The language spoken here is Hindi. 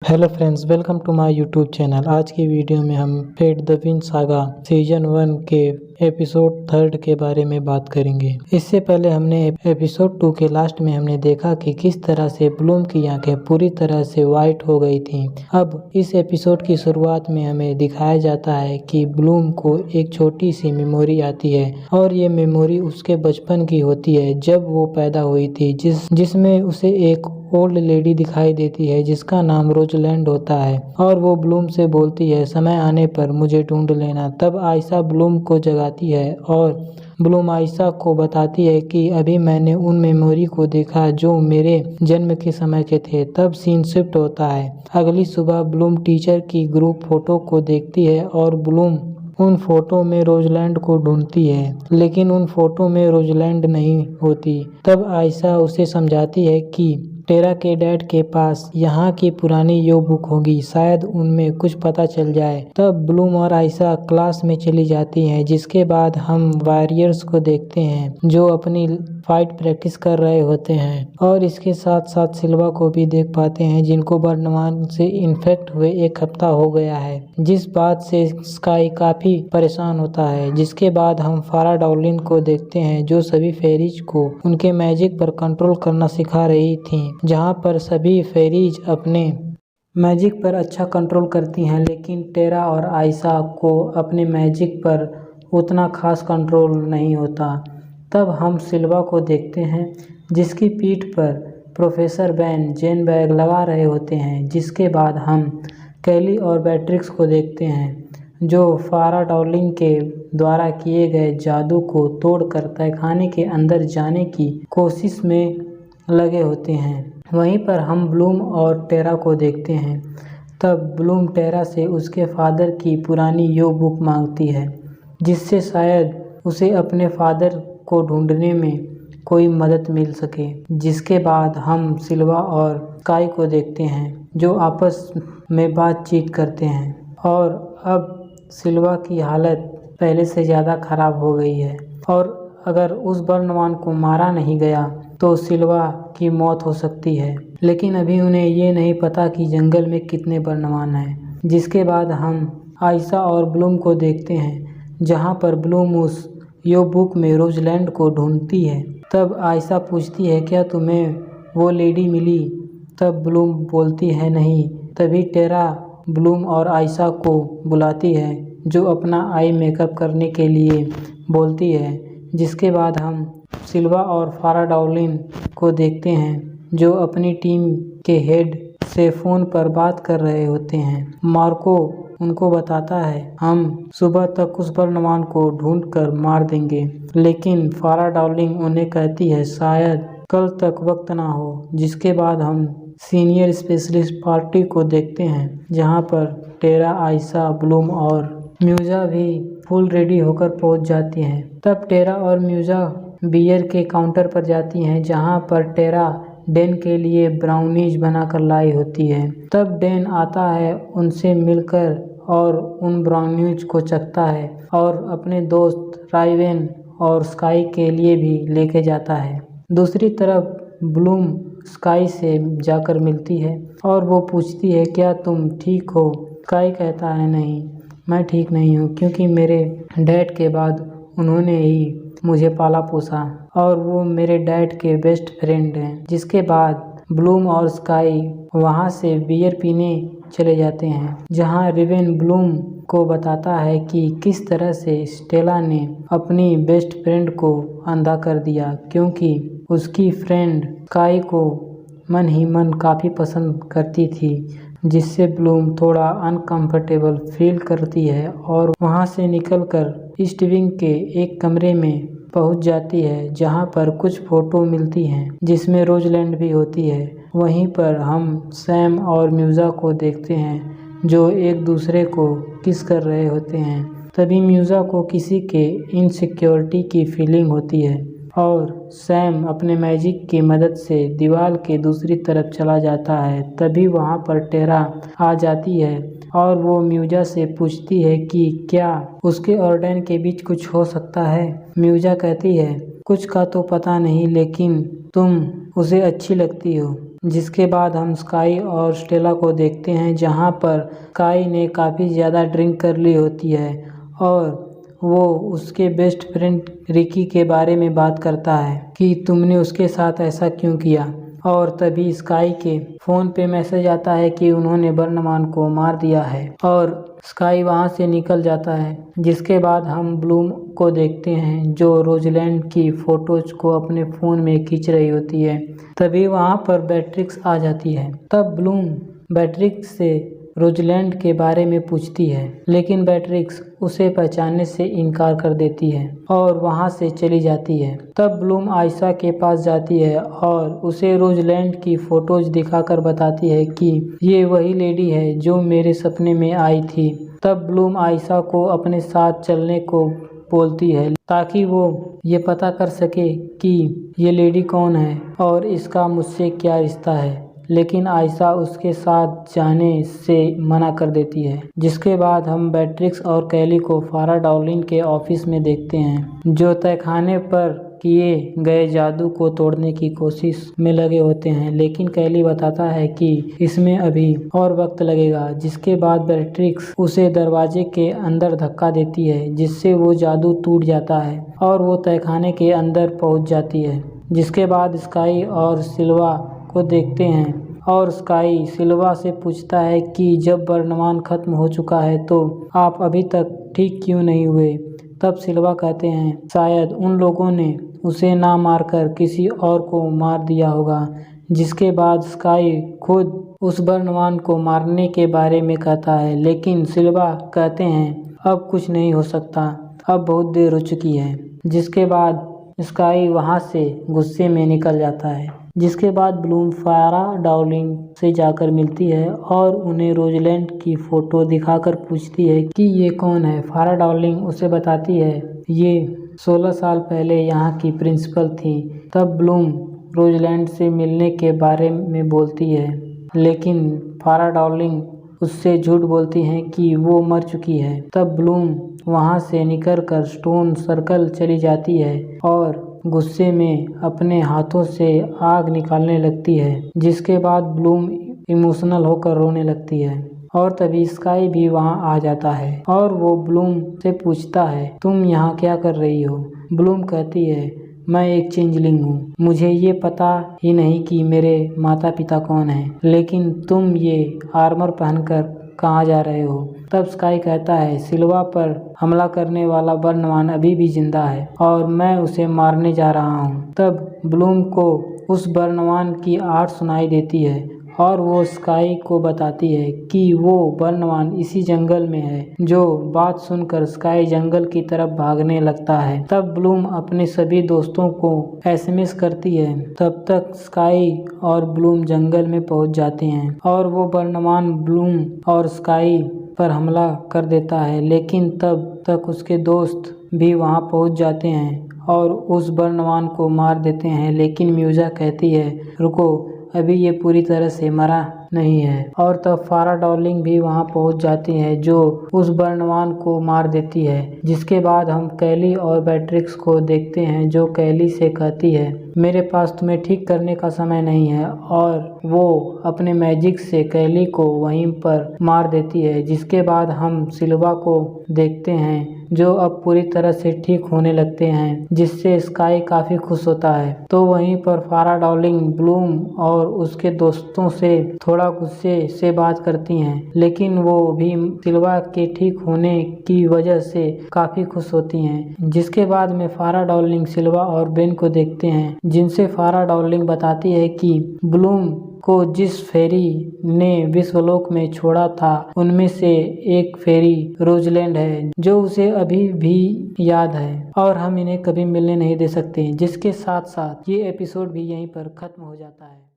Hello friends, welcome to my YouTube channel. आज की वीडियो में हम fate the wind saga season 1 के एपिसोड 3 के बारे में बात करेंगे। इससे पहले हमने एपिसोड 2 के लास्ट में हमने देखा कि किस तरह से ब्लूम की आंखें पूरी तरह से वाइट हो गई थीं। अब इस एपिसोड की शुरुआत में हमें दिखाया जाता है कि ब्लूम को एक छोटी सी मेमोरी आती है और ये मेमोरी उसके बचपन की होती है, जब वो पैदा हुई थी, जिसमें उसे एक ओल्ड लेडी दिखाई देती है जिसका नाम रोजलैंड होता है और वो ब्लूम से बोलती है, समय आने पर मुझे ढूंढ लेना। तब आयशा ब्लूम को जगाती है और ब्लूम आयशा को बताती है कि अभी मैंने उन मेमोरी को देखा जो मेरे जन्म के समय के थे। तब सीन शिफ्ट होता है। अगली सुबह ब्लूम टीचर की ग्रुप फोटो को देखती है और ब्लूम उन फोटो में रोजलैंड को ढूंढती है, लेकिन उन फोटो में रोजलैंड नहीं होती। तब आयशा उसे समझाती है कि टेरा के डैड के पास यहाँ की पुरानी यो बुक होगी, शायद उनमें कुछ पता चल जाए। तब ब्लूम और आयशा क्लास में चली जाती हैं, जिसके बाद हम वॉरियर्स को देखते हैं जो अपनी फाइट प्रैक्टिस कर रहे होते हैं और इसके साथ साथ सिल्वा को भी देख पाते हैं जिनको बर्नवान से इन्फेक्ट हुए 1 हफ्ता हो गया है, जिस बात से स्काई काफी परेशान होता है। जिसके बाद हम फारा डाउलिन को देखते हैं जो सभी फेरीज को उनके मैजिक पर कंट्रोल करना सिखा रही थी, जहां पर सभी फेरीज अपने मैजिक पर अच्छा कंट्रोल करती हैं, लेकिन टेरा और आयशा को अपने मैजिक पर उतना खास कंट्रोल नहीं होता। तब हम सिल्वा को देखते हैं जिसकी पीठ पर प्रोफेसर बैन जेन बैग लगा रहे होते हैं। जिसके बाद हम कैली और बैट्रिक्स को देखते हैं जो फारा डाउलिंग के द्वारा किए गए जादू को तोड़कर तहखाने के अंदर जाने की कोशिश में लगे होते हैं। वहीं पर हम ब्लूम और टेरा को देखते हैं। तब ब्लूम टेरा से उसके फादर की पुरानी यो बुक मांगती है, जिससे शायद उसे अपने फादर को ढूंढने में कोई मदद मिल सके। जिसके बाद हम सिल्वा और स्काई को देखते हैं जो आपस में बातचीत करते हैं और अब सिल्वा की हालत पहले से ज़्यादा खराब हो गई है और अगर उस बर्नवान को मारा नहीं गया तो सिल्वा की मौत हो सकती है, लेकिन अभी उन्हें ये नहीं पता कि जंगल में कितने बर्नवान हैं। जिसके बाद हम आयशा और ब्लूम को देखते हैं जहां पर ब्लूम उस यो बुक में रोजलैंड को ढूंढती है। तब आयशा पूछती है, क्या तुम्हें वो लेडी मिली? तब ब्लूम बोलती है, नहीं। तभी टेरा ब्लूम और आयशा को बुलाती है जो अपना आई मेकअप करने के लिए बोलती है। जिसके बाद हम सिल्वा और फारा डाउलिन को देखते हैं जो अपनी टीम के हेड से फ़ोन पर बात कर रहे होते हैं। मार्को उनको बताता है, हम सुबह तक उस बर्नवान को ढूंढकर मार देंगे, लेकिन फारा डाउलिंग उन्हें कहती है शायद कल तक वक्त ना हो। जिसके बाद हम सीनियर स्पेशलिस्ट पार्टी को देखते हैं जहां पर टेरा, आयशा, ब्लूम और म्यूजा भी फुल रेडी होकर पहुंच जाती हैं। तब टेरा और म्यूजा बियर के काउंटर पर जाती हैं जहां पर टेरा डेन के लिए ब्राउनीज बनाकर लाई होती है। तब डेन आता है उनसे मिलकर और उन ब्राउनीज को चखता है और अपने दोस्त राइवेन और स्काई के लिए भी लेके जाता है। दूसरी तरफ ब्लूम स्काई से जाकर मिलती है और वो पूछती है, क्या तुम ठीक हो? स्काई कहता है, नहीं, मैं ठीक नहीं हूँ, क्योंकि मेरे डैड के बाद उन्होंने ही मुझे पाला पोसा और वो मेरे डैड के बेस्ट फ्रेंड हैं। जिसके बाद ब्लूम और स्काई वहाँ से बियर पीने चले जाते हैं जहाँ रिवेन ब्लूम को बताता है कि किस तरह से स्टेला ने अपनी बेस्ट फ्रेंड को अंधा कर दिया, क्योंकि उसकी फ्रेंड स्काई को मन ही मन काफ़ी पसंद करती थी। जिससे ब्लूम थोड़ा अनकंफर्टेबल फील करती है और वहाँ से निकलकर ईस्ट विंग के एक कमरे में पहुँच जाती है जहाँ पर कुछ फ़ोटो मिलती हैं जिसमें रोजलैंड भी होती है। वहीं पर हम सैम और म्यूजा को देखते हैं जो एक दूसरे को किस कर रहे होते हैं। तभी म्यूजा को किसी के इनसिक्योरिटी की फीलिंग होती है और सैम अपने मैजिक की मदद से दीवार के दूसरी तरफ चला जाता है। तभी वहाँ पर टेरा आ जाती है और वो म्यूजा से पूछती है कि क्या उसके और डैन के बीच कुछ हो सकता है। म्यूजा कहती है, कुछ का तो पता नहीं, लेकिन तुम उसे अच्छी लगती हो। जिसके बाद हम स्काई और स्टेला को देखते हैं, जहाँ पर स्काई ने काफ़ी ज़्यादा ड्रिंक कर ली होती है और वो उसके बेस्ट फ्रेंड रिकी के बारे में बात करता है कि तुमने उसके साथ ऐसा क्यों किया। और तभी स्काई के फ़ोन पे मैसेज आता है कि उन्होंने बर्नमान को मार दिया है और स्काई वहाँ से निकल जाता है। जिसके बाद हम ब्लूम को देखते हैं जो रोजलैंड की फ़ोटोज़ को अपने फ़ोन में खींच रही होती है। तभी वहाँ पर बेट्रिक्स आ जाती है। तब ब्लूम बेट्रिक्स से रोजलैंड के बारे में पूछती है, लेकिन बेट्रिक्स उसे पहचानने से इनकार कर देती है और वहां से चली जाती है। तब ब्लूम आयशा के पास जाती है और उसे रोजलैंड की फोटोज दिखाकर बताती है कि ये वही लेडी है जो मेरे सपने में आई थी। तब ब्लूम आयशा को अपने साथ चलने को बोलती है ताकि वो ये पता कर सके कि ये लेडी कौन है और इसका मुझसे क्या रिश्ता है, लेकिन आयशा उसके साथ जाने से मना कर देती है। जिसके बाद हम बेट्रिक्स और कैली को फारा डार्लिंग के ऑफिस में देखते हैं, जो तहखाने पर किए गए जादू को तोड़ने की कोशिश में लगे होते हैं, लेकिन कैली बताता है कि इसमें अभी और वक्त लगेगा। जिसके बाद बेट्रिक्स उसे दरवाजे के अंदर धक्का देती है, जिससे वो जादू टूट जाता है और वो तहखाने के अंदर पहुंच जाती है। जिसके बाद स्काई और सिल्वा को देखते हैं और स्काई सिल्वा से पूछता है कि जब बर्नमान खत्म हो चुका है तो आप अभी तक ठीक क्यों नहीं हुए। तब सिल्वा कहते हैं शायद उन लोगों ने उसे ना मारकर किसी और को मार दिया होगा। जिसके बाद स्काई खुद उस बर्नमान को मारने के बारे में कहता है, लेकिन सिल्वा कहते हैं अब कुछ नहीं हो सकता, अब बहुत देर हो चुकी है। जिसके बाद स्काई वहां से गुस्से में निकल जाता है। जिसके बाद ब्लूम फारा डार्लिंग से जाकर मिलती है और उन्हें रोजलैंड की फ़ोटो दिखाकर पूछती है कि ये कौन है। फारा डार्लिंग उसे बताती है ये 16 साल पहले यहाँ की प्रिंसिपल थी। तब ब्लूम रोजलैंड से मिलने के बारे में बोलती है, लेकिन फारा डार्लिंग उससे झूठ बोलती हैं कि वो मर चुकी है। तब ब्लूम वहाँ से निकलकर स्टोन सर्कल चली जाती है और गुस्से में अपने हाथों से आग निकालने लगती है। जिसके बाद ब्लूम इमोशनल होकर रोने लगती है और तभी स्काई भी वहां आ जाता है और वो ब्लूम से पूछता है तुम यहाँ क्या कर रही हो। ब्लूम कहती है मैं एक चेंजलिंग हूँ, मुझे ये पता ही नहीं कि मेरे माता पिता कौन हैं, लेकिन तुम ये आर्मर पहनकर कहाँ जा रहे हो। तब स्काई कहता है सिल्वा पर हमला करने वाला बर्नमान अभी भी जिंदा है और मैं उसे मारने जा रहा हूँ। तब ब्लूम को उस बर्नमान की आहट सुनाई देती है और वो स्काई को बताती है कि वो बर्नमान इसी जंगल में है। जो बात सुनकर स्काई जंगल की तरफ भागने लगता है। तब ब्लूम अपने सभी दोस्तों को एसएमएस करती है। तब तक स्काई और ब्लूम जंगल में पहुंच जाते हैं और वो बर्नमान ब्लूम और स्काई पर हमला कर देता है, लेकिन तब तक उसके दोस्त भी वहां पहुंच जाते हैं और उस बर्नमान को मार देते हैं। लेकिन म्यूजा कहती है रुको, अभी ये पूरी तरह से मरा नहीं है। और तब फारा डार्लिंग भी वहां पहुंच जाती है जो उस बर्नमान को मार देती है। जिसके बाद हम कैली और बेट्रिक्स को देखते हैं जो कैली से कहती है मेरे पास तुम्हें ठीक करने का समय नहीं है और वो अपने मैजिक से कैली को वहीं पर मार देती है। जिसके बाद हम सिल्वा को देखते हैं जो अब पूरी तरह से ठीक होने लगते हैं, जिससे स्काई काफी खुश होता है। तो वहीं पर फारा डार्लिंग ब्लूम और उसके दोस्तों से थोड़ा गुस्से से बात करती हैं, लेकिन वो भी सिल्वा के ठीक होने की वजह से काफी खुश होती हैं। जिसके बाद में फारा डार्लिंग सिल्वा और बेन को देखते हैं, जिनसे फारा डार्लिंग बताती है कि ब्लूम को जिस फेरी ने विश्वलोक में छोड़ा था उनमें से एक फेरी रोजलैंड है जो उसे अभी भी याद है और हम इन्हें कभी मिलने नहीं दे सकते। जिसके साथ साथ ये एपिसोड भी यहीं पर खत्म हो जाता है।